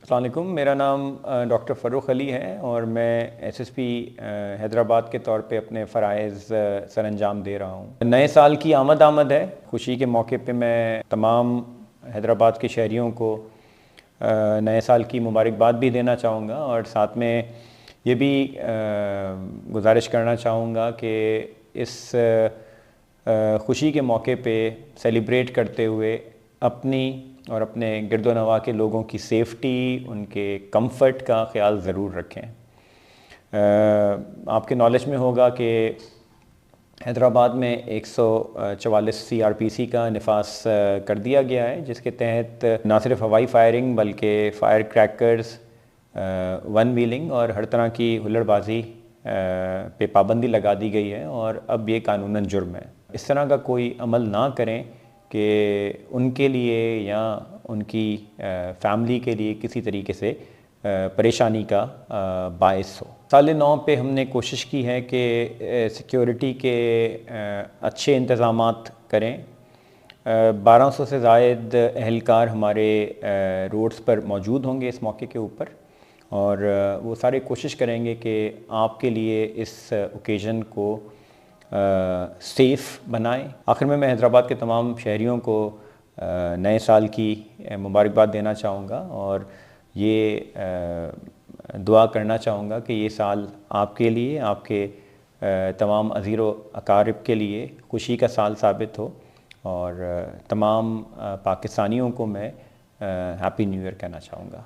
अस्सलाम वालेकुम। मेरा नाम डॉक्टर फ़र्रुख अली है और मैं एसएसपी हैदराबाद के तौर पे अपने फ़राइज़ सरअंजाम दे रहा हूँ। नए साल की आमद है। खुशी के मौके पे मैं तमाम हैदराबाद के शहरियों को नए साल की मुबारकबाद भी देना चाहूँगा और साथ में ये भी गुजारिश करना चाहूँगा कि इस खुशी के मौके पे सेलिब्रेट करते हुए अपनी और अपने गिरदोनवा के लोगों की सेफ़्टी, उनके कंफर्ट का ख्याल ज़रूर रखें। आपके नॉलेज में होगा कि हैदराबाद में 144 सीआरपीसी का निफास कर दिया गया है, जिसके तहत ना सिर्फ हवाई फायरिंग बल्कि फायर क्रैकर्स, वन व्हीलिंग और हर तरह की हुल्लड़बाजी पे पाबंदी लगा दी गई है और अब ये कानूनन जुर्म है। इस तरह का कोई अमल ना करें कि उनके लिए या उनकी फैमिली के लिए किसी तरीके से परेशानी का बायस हो। साल नौ पे हमने कोशिश की है कि सिक्योरिटी के अच्छे इंतज़ामात करें। 1200 से ज़ायद एहलकार हमारे रोड्स पर मौजूद होंगे इस मौके के ऊपर और वो सारे कोशिश करेंगे कि आपके लिए इस ओकेज़न को सेफ़ बनाएं। आखिर में मैं हैदराबाद के तमाम शहरियों को नए साल की मुबारकबाद देना चाहूँगा और ये दुआ करना चाहूँगा कि ये साल आपके लिए, आपके तमाम अज़ीर व अकारिब के लिए खुशी का साल साबित हो और तमाम पाकिस्तानियों को मैं हैप्पी न्यू ईयर कहना चाहूँगा।